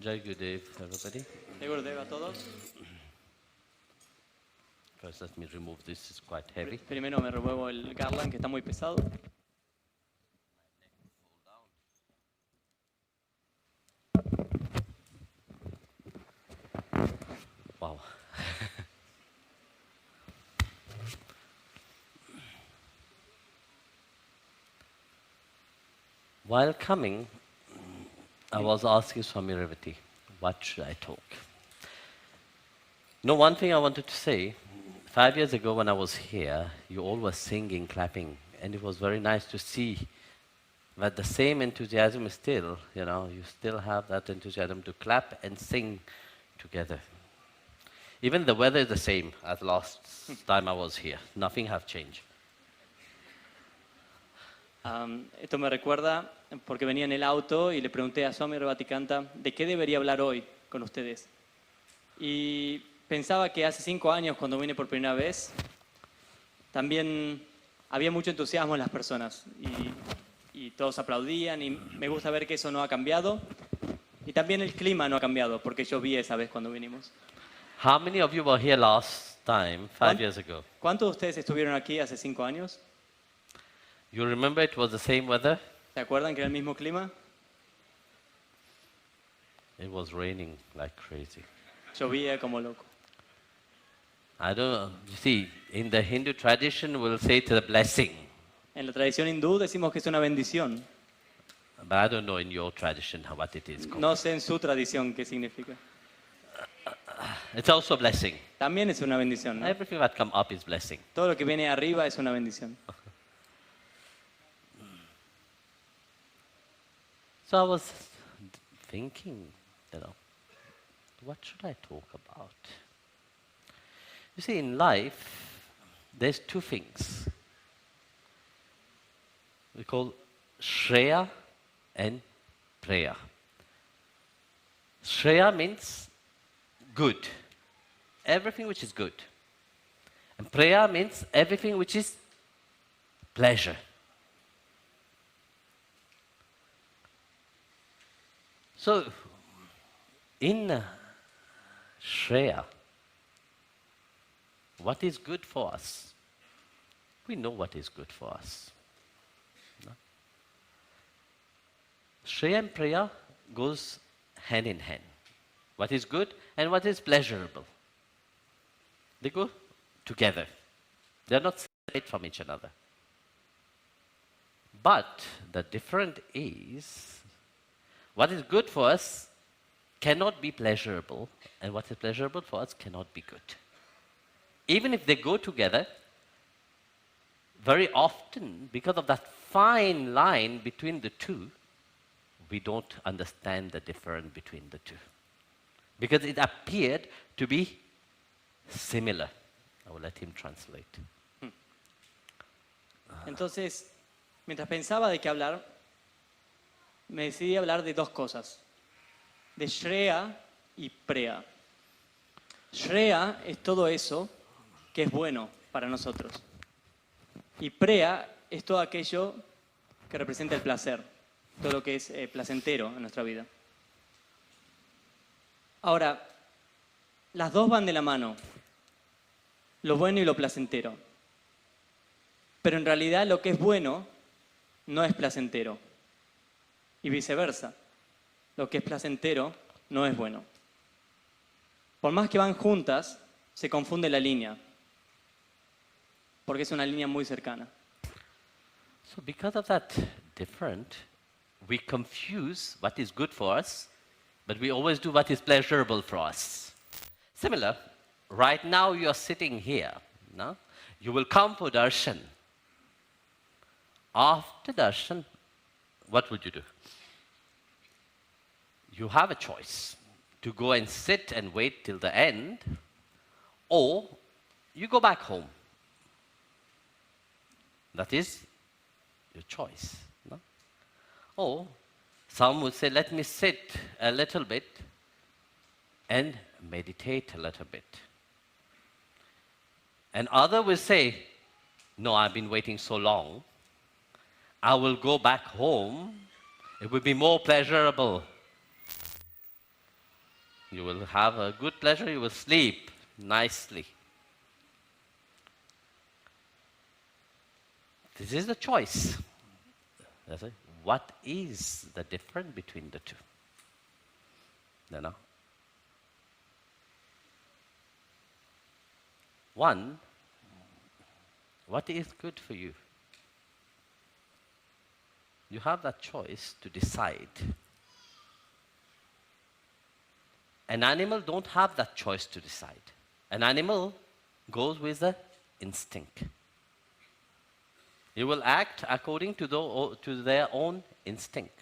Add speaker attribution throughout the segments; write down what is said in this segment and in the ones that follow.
Speaker 1: Jai Gurudev, everybody.
Speaker 2: Jai Gurudev a todos.
Speaker 1: First, let me remove this, it's quite heavy.
Speaker 2: Primero me remuevo el garland que está muy pesado.
Speaker 1: Wow. While coming, I was asking Swami Revati, what should I talk? No, one thing I wanted to say, 5 years ago when I was here, you all were singing, clapping, and it was very nice to see that the same enthusiasm is still, you still have that enthusiasm to clap and sing together. Even the weather is the same as last time I was here. Nothing have changed.
Speaker 2: Esto me recuerda porque venía en el auto y le pregunté a Swami Revati de qué debería hablar hoy con ustedes. Y pensaba que hace 5 años, cuando vine por primera vez, también había mucho entusiasmo en las personas y todos aplaudían, y me gusta ver que eso no ha cambiado. Y también el clima no ha cambiado, porque llovía esa vez cuando vinimos.
Speaker 1: How many of you were here last time, 5 years ago?
Speaker 2: ¿Cuántos de ustedes estuvieron aquí hace 5 años?
Speaker 1: You remember it was the same weather?
Speaker 2: ¿Se acuerdan que era el mismo clima?
Speaker 1: It was raining like crazy.
Speaker 2: Llovía como loco.
Speaker 1: I don't know. You see, in the Hindu tradition, we'll say it's a blessing.
Speaker 2: En la tradición hindú decimos que es una bendición.
Speaker 1: But I don't know in your tradition what it is called.
Speaker 2: No sé en su tradición qué significa.
Speaker 1: It's also a blessing.
Speaker 2: También es una bendición, ¿no?
Speaker 1: Everything that come up is blessing.
Speaker 2: Todo lo que viene arriba es una bendición.
Speaker 1: So I was thinking, what should I talk about? You see, in life, there's 2 things. We call Shreya and Preya. Shreya means good, everything which is good. And Preya means everything which is pleasure. So, in Shreya, what is good for us? We know what is good for us. No? Shreya and Preya goes hand in hand. What is good and what is pleasurable. They go together. They are not separate from each other. But the difference is, what is good for us cannot be pleasurable, and what is pleasurable for us cannot be good. Even if they go together, very often, because of that fine line between the two, we don't understand the difference between the two. Because it appeared to be similar. I will let him translate.
Speaker 2: Entonces, mientras pensaba de qué hablar, me decidí hablar de 2 cosas. De Shreya y Preya. Shreya es todo eso que es bueno para nosotros. Y Preya es todo aquello que representa el placer, todo lo que es placentero en nuestra vida. Ahora, las 2 van de la mano, lo bueno y lo placentero. Pero en realidad lo que es bueno no es placentero. Y viceversa, lo que es placentero no es bueno. Por más que van juntas, se confunde la línea, porque es una línea muy cercana.
Speaker 1: So because of that difference, we confuse what is good for us, but we always do what is pleasurable for us. Similar, right now you are sitting here, no? You will come for Darshan. After Darshan, what would you do? You have a choice to go and sit and wait till the end, or you go back home. That is your choice. No? Or some would say, let me sit a little bit and meditate a little bit. And other will say, no, I've been waiting so long. I will go back home. It will be more pleasurable. You will have a good pleasure, you will sleep nicely. This is the choice. That's it. What is the difference between the two? You know? One, what is good for you? You have that choice to decide. An animal don't have that choice to decide. An animal goes with the instinct. It will act according to their own instinct.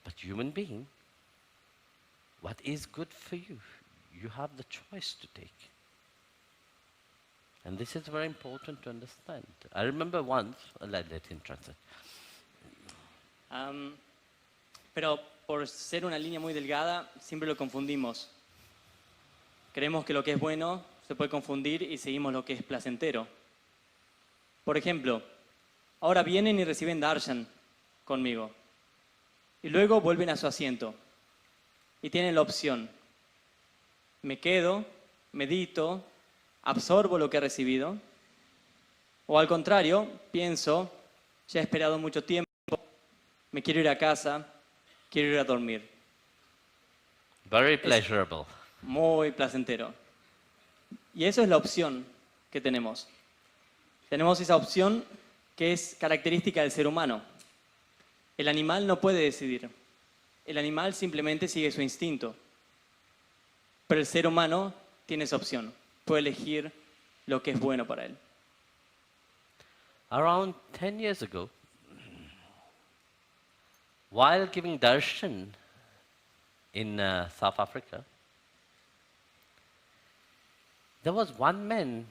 Speaker 1: But human being, what is good for you? You have the choice to take. And this is very important to understand. I remember once, let him translate.
Speaker 2: Pero por ser una línea muy delgada, siempre lo confundimos. Creemos que lo que es bueno se puede confundir y seguimos lo que es placentero. Por ejemplo, ahora vienen y reciben Darshan conmigo. Y luego vuelven a su asiento. Y tienen la opción. Me quedo, medito, absorbo lo que he recibido. O al contrario, pienso, ya he esperado mucho tiempo, me quiero ir a casa, quiero ir a dormir.
Speaker 1: Very pleasurable.
Speaker 2: Muy placentero. Y eso es la opción que tenemos. Tenemos esa opción que es característica del ser humano. El animal no puede decidir. El animal simplemente sigue su instinto. Pero el ser humano tiene esa opción. Puede elegir lo que es bueno para él.
Speaker 1: Around 10 years ago, while giving darshan in South Africa, there was one man,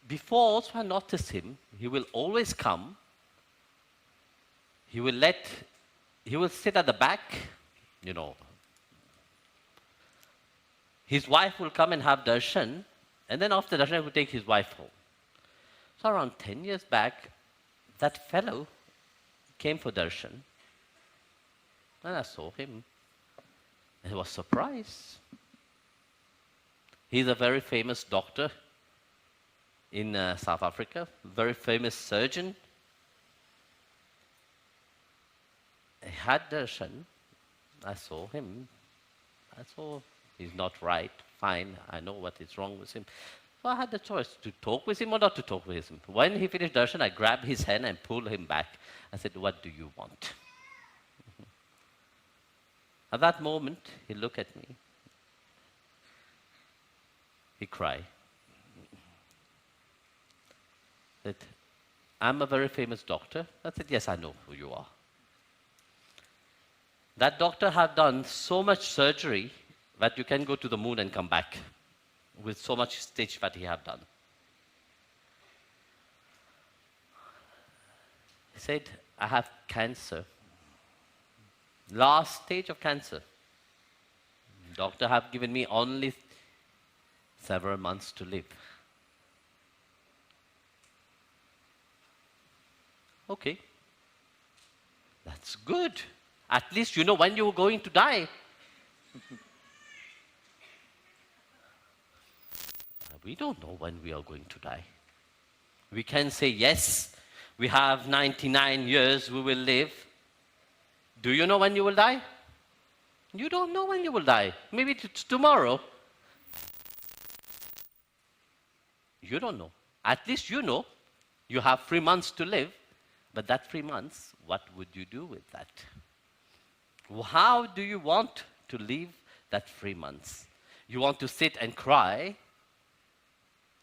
Speaker 1: before also I noticed him, he will always come, he will sit at the back, you know. His wife will come and have darshan, and then after darshan he will take his wife home. So around 10 years back, that fellow came for darshan, and I saw him, and I was surprised. He's a very famous doctor in South Africa, very famous surgeon. He had darshan. I saw him. I saw he's not right. Fine, I know what is wrong with him. So I had the choice to talk with him or not to talk with him. When he finished darshan, I grabbed his hand and pulled him back. I said, "What do you want?" At that moment, he looked at me. He cried. Said, "I'm a very famous doctor." I said, "Yes, I know who you are." That doctor had done so much surgery that you can go to the moon and come back with so much stitch that he have done. He said, "I have cancer. Last stage of cancer. Doctor have given me only several months to live." Okay. That's good. At least you know when you're going to die. We don't know when we are going to die. We can say, yes, we have 99 years, we will live. Do you know when you will die? You don't know when you will die. Maybe it's tomorrow. You don't know. At least you know you have 3 months to live, but that 3 months, what would you do with that? How do you want to live that 3 months? You want to sit and cry,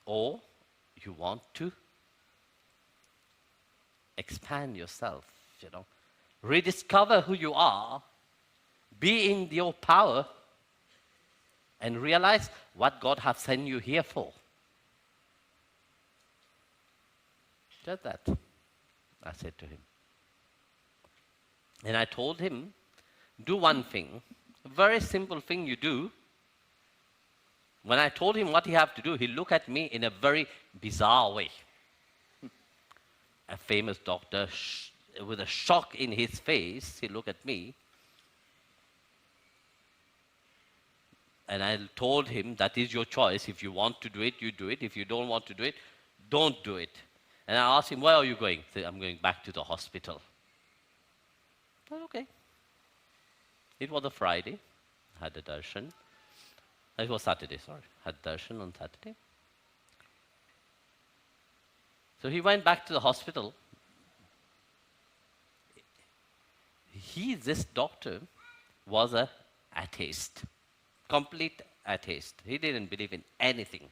Speaker 1: or you want to expand yourself, rediscover who you are, be in your power, and realize what God has sent you here for. Just that, I said to him. And I told him, do one thing, a very simple thing you do. When I told him what he had to do, he looked at me in a very bizarre way. A famous doctor, with a shock in his face, he looked at me. And I told him, that is your choice. If you want to do it, you do it. If you don't want to do it, don't do it. And I asked him, where are you going? He said, I'm going back to the hospital. I said, okay. It was a Friday. I had a darshan. It was Saturday, sorry. Had darshan on Saturday. So he went back to the hospital. This doctor was an atheist. Complete atheist. He didn't believe in anything.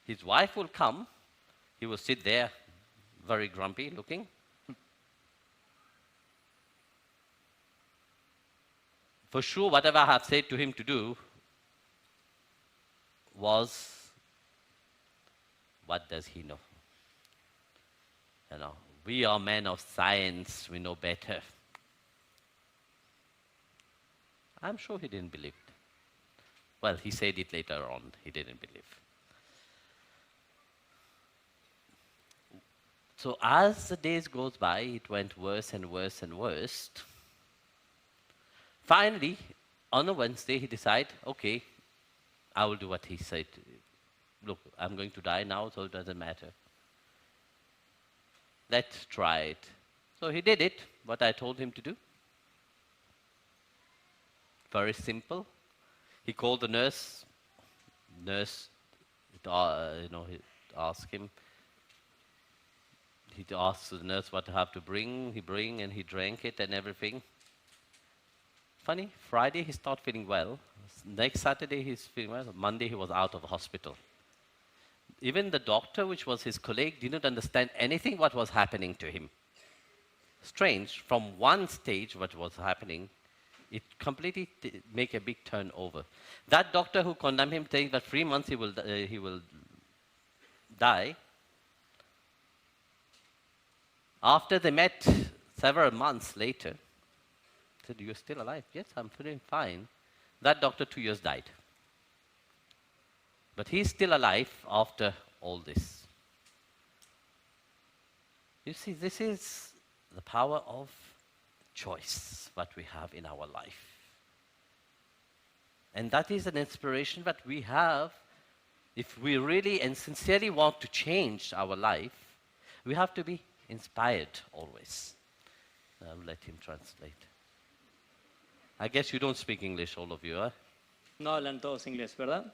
Speaker 1: His wife will come. He will sit there, very grumpy looking. For sure, whatever I have said to him to do was, what does he know? You know, we are men of science, we know better. I'm sure he didn't believe it. Well, he said it later on, he didn't believe. So as the days goes by, it went worse and worse and worse. Finally, on a Wednesday, he decided, okay, I will do what he said. Look, I'm going to die now, so it doesn't matter. Let's try it. So he did it, what I told him to do. Very simple. He called the nurse. Nurse, he asked him. He asked the nurse what to have to bring. He bring and he drank it and everything. Funny, Friday he started feeling well. Next Saturday he's feeling well. Monday he was out of the hospital. Even the doctor, which was his colleague, didn't understand anything what was happening to him. Strange, from one stage what was happening, it completely make a big turnover. That doctor who condemned him, saying that 3 months he will die. After they met several months later, said, "You're still alive?" "Yes, I'm feeling fine." That doctor 2 years died. But he's still alive after all this. You see, this is the power of choice what we have in our life. And that is an inspiration that we have. If we really and sincerely want to change our life, we have to be inspired always. I'll let him translate. I guess you don't speak English, all of you, huh?
Speaker 2: No hablan todos inglés, ¿verdad?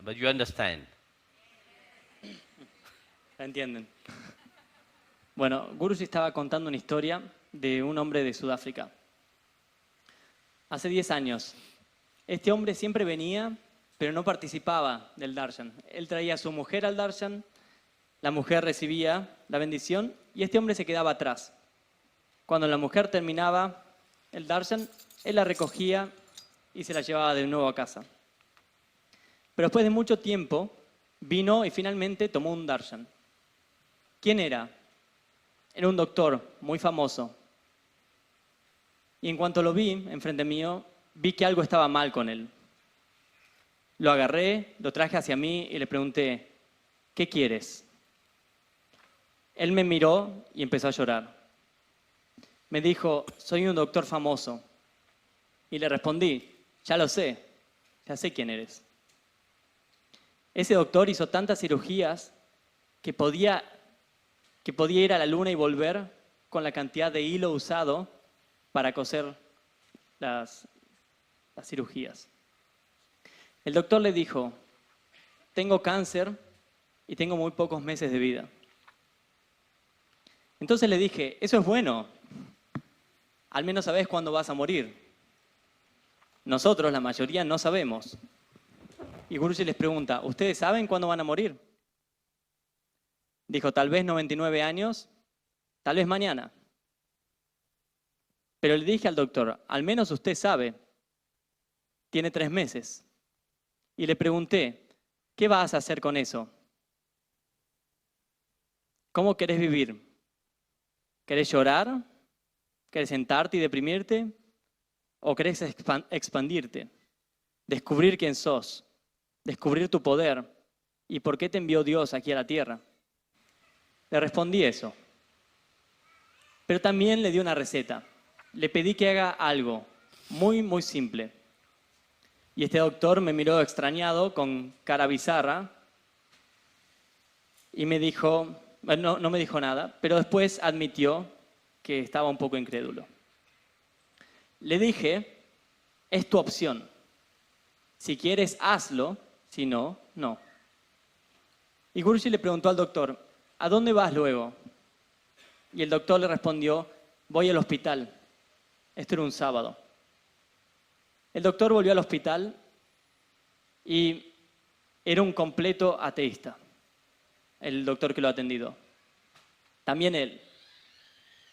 Speaker 1: But you understand.
Speaker 2: ¿La entienden? Bueno, Guruji estaba contando una historia de un hombre de Sudáfrica. Hace 10 años. Este hombre siempre venía, pero no participaba del Darshan. Él traía a su mujer al Darshan, la mujer recibía la bendición y este hombre se quedaba atrás. Cuando la mujer terminaba el Darshan, él la recogía y se la llevaba de nuevo a casa. Pero después de mucho tiempo, vino y finalmente tomó un Darshan. ¿Quién era? Era un doctor muy famoso. Y en cuanto lo vi enfrente mío, vi que algo estaba mal con él. Lo agarré, lo traje hacia mí y le pregunté, ¿qué quieres? Él me miró y empezó a llorar. Me dijo, soy un doctor famoso. Y le respondí, ya lo sé, ya sé quién eres. Ese doctor hizo tantas cirugías que podía ir a la luna y volver con la cantidad de hilo usado para coser las cirugías. El doctor le dijo, tengo cáncer y tengo muy pocos meses de vida. Entonces le dije, eso es bueno, al menos sabes cuándo vas a morir. Nosotros, la mayoría, no sabemos. Y Guruji les pregunta, ¿ustedes saben cuándo van a morir? Dijo, tal vez 99 años, tal vez mañana. Pero le dije al doctor, al menos usted sabe, tiene 3 meses. Y le pregunté, ¿qué vas a hacer con eso? ¿Cómo querés vivir? ¿Querés llorar? ¿Querés sentarte y deprimirte? ¿O querés expandirte? Descubrir quién sos, descubrir tu poder y por qué te envió Dios aquí a la tierra. Le respondí eso. Pero también le di una receta. Le pedí que haga algo, muy, muy simple. Y este doctor me miró extrañado, con cara bizarra, y me dijo, bueno, no me dijo nada, pero después admitió que estaba un poco incrédulo. Le dije, es tu opción. Si quieres, hazlo, si no, no. Y Guruji le preguntó al doctor, ¿a dónde vas luego? Y el doctor le respondió, voy al hospital. Esto era un sábado. El doctor volvió al hospital y era un completo ateísta, el doctor que lo ha atendido. También él.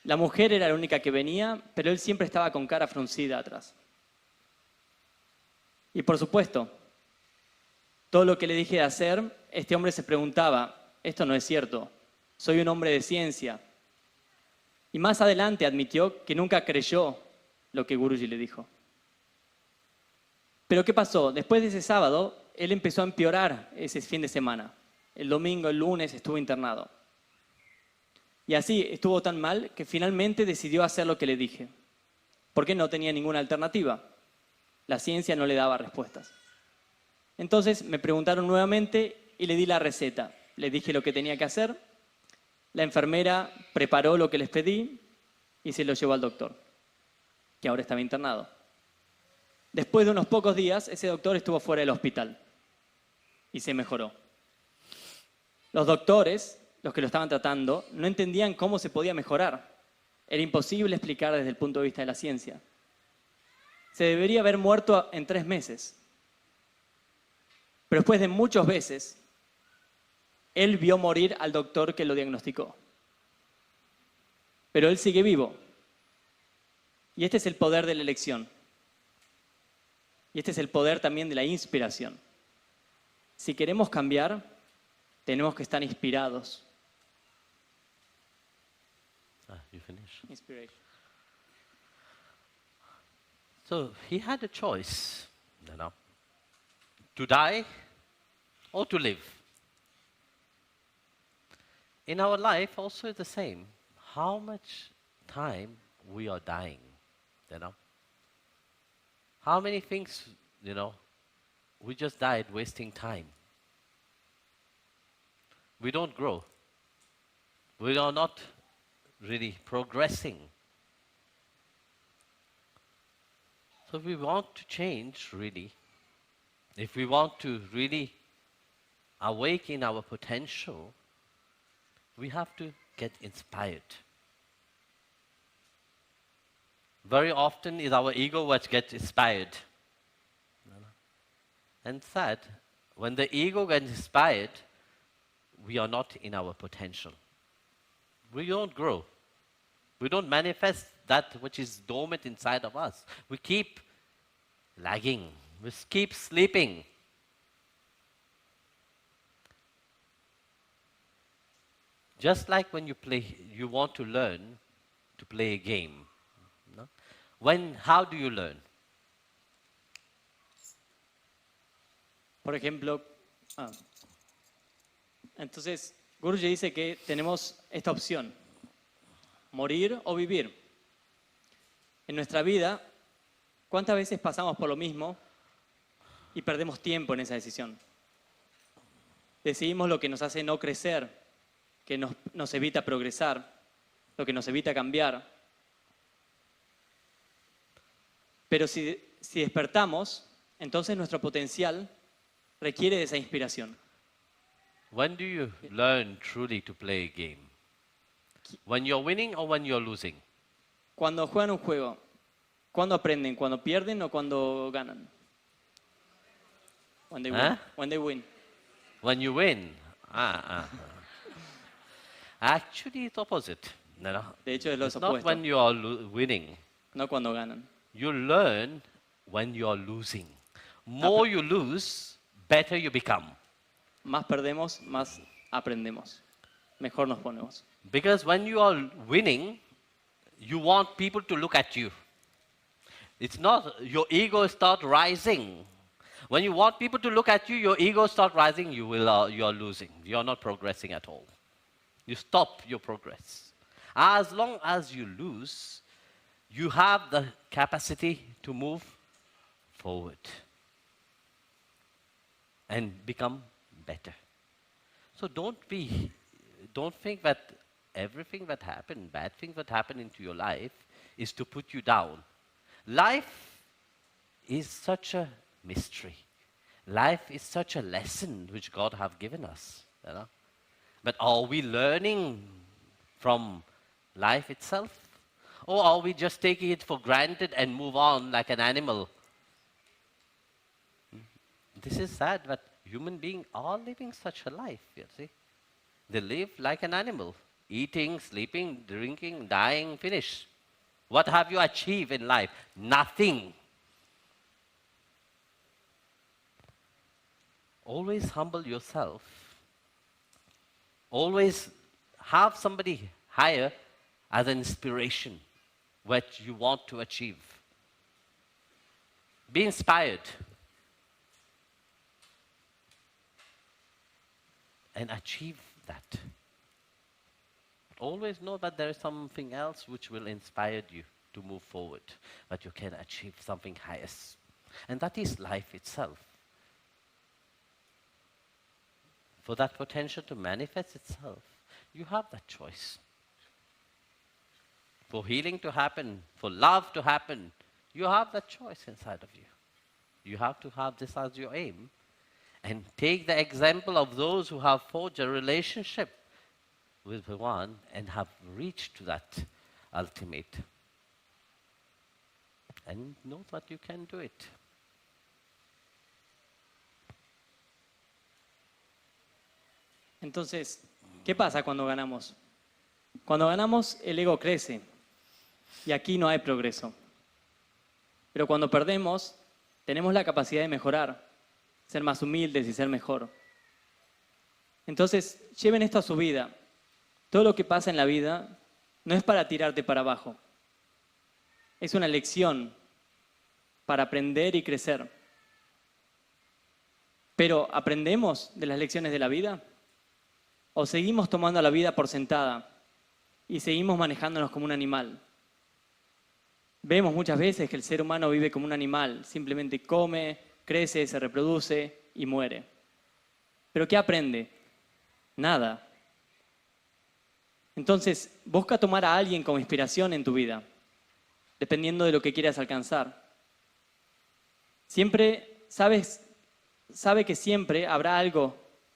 Speaker 2: La mujer era la única que venía, pero él siempre estaba con cara fruncida atrás. Y por supuesto, todo lo que le dije de hacer, este hombre se preguntaba, esto no es cierto, soy un hombre de ciencia. Y más adelante admitió que nunca creyó lo que Guruji le dijo. Pero ¿qué pasó? Después de ese sábado, él empezó a empeorar ese fin de semana. El domingo, el lunes estuvo internado. Y así estuvo tan mal que finalmente decidió hacer lo que le dije. Porque no tenía ninguna alternativa. La ciencia no le daba respuestas. Entonces me preguntaron nuevamente y le di la receta. Le dije lo que tenía que hacer. La enfermera preparó lo que les pedí y se lo llevó al doctor, que ahora estaba internado. Después de unos pocos días, ese doctor estuvo fuera del hospital y se mejoró. Los doctores, los que lo estaban tratando, no entendían cómo se podía mejorar. Era imposible explicar desde el punto de vista de la ciencia. Se debería haber muerto en 3 meses. Pero después de muchas veces, él vio morir al doctor que lo diagnosticó. Pero él sigue vivo. Y este es el poder de la elección. Y este es el poder también de la inspiración. Si queremos cambiar, tenemos que estar inspirados.
Speaker 1: You finish.
Speaker 2: Inspiration.
Speaker 1: So he had a choice, to die or to live. In our life also the same. How much time we are dying, How many things, we just died wasting time. We don't grow. We are not really progressing. So if we want to change, really, if we want to really awaken our potential, we have to get inspired. Very often is our ego what gets inspired. And sad, when the ego gets inspired, we are not in our potential. We don't grow. We don't manifest that which is dormant inside of us. We keep lagging. We keep sleeping. Just like when you want to learn to play a game. How do you learn?
Speaker 2: Por ejemplo, entonces Guruji dice que tenemos esta opción, morir o vivir. En nuestra vida, ¿cuántas veces pasamos por lo mismo y perdemos tiempo en esa decisión? Decidimos lo que nos hace no crecer, que nos evita progresar, lo que nos evita cambiar. Pero si despertamos, entonces nuestro potencial requiere de esa inspiración.
Speaker 1: When do you learn truly to play a game? When you're winning or when you're losing?
Speaker 2: Cuando juegan un juego, ¿cuándo aprenden? ¿Cuando pierden o cuando ganan? When they win. When they win.
Speaker 1: When you win. Actually, it's opposite.
Speaker 2: De hecho, es lo
Speaker 1: It's not
Speaker 2: opuesto.
Speaker 1: when you are winning.
Speaker 2: No cuando ganan.
Speaker 1: You learn when you are losing. More you lose, better you become.
Speaker 2: Más perdemos, más aprendemos. Mejor nos ponemos.
Speaker 1: Because when you are winning, you want people to look at you. It's not, your ego start rising. When you want people to look at you, your ego start rising, you are losing. You are not progressing at all. You stop your progress. As long as you lose, you have the capacity to move forward and become better. So don't think that everything that happened, bad things that happen into your life, is to put you down. Life is such a mystery. Life is such a lesson which God have given us. You know? But are we learning from life itself? Or are we just taking it for granted and move on like an animal? This is sad that human beings are living such a life, you see. They live like an animal, eating, sleeping, drinking, dying, finish. What have you achieved in life? Nothing. Always humble yourself. Always have somebody higher as an inspiration, what you want to achieve. Be inspired. And achieve that. Always know that there is something else which will inspire you to move forward, that you can achieve something highest. And that is life itself. For that potential to manifest itself, you have that choice. For healing to happen, for love to happen, you have that choice inside of you. You have to have this as your aim. And take the example of those who have forged a relationship with Bhagavan and have reached to that ultimate. And know that you can do it.
Speaker 2: Entonces, ¿qué pasa cuando ganamos? Cuando ganamos, el ego crece y aquí no hay progreso. Pero cuando perdemos, tenemos la capacidad de mejorar, ser más humildes y ser mejor. Entonces, lleven esto a su vida. Todo lo que pasa en la vida no es para tirarte para abajo. Es una lección para aprender y crecer. Pero, ¿aprendemos de las lecciones de la vida? ¿O seguimos tomando la vida por sentada y seguimos manejándonos como un animal? Vemos muchas veces que el ser humano vive como un animal, simplemente come, crece, se reproduce y muere. ¿Pero qué aprende? Nada. Entonces, busca tomar a alguien como inspiración en tu vida, dependiendo de lo que quieras alcanzar. Sabe que siempre habrá algo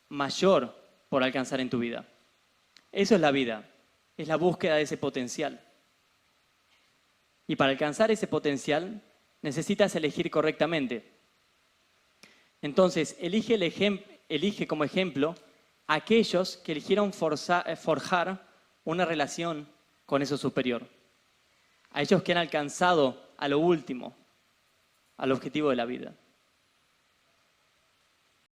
Speaker 2: mayor por alcanzar en tu vida. Eso es la vida, es la búsqueda de ese potencial. Y para alcanzar ese potencial, necesitas elegir correctamente. Entonces, elige como ejemplo a aquellos que eligieron forjar una relación con eso superior. A ellos que han alcanzado a lo último, al objetivo de la vida.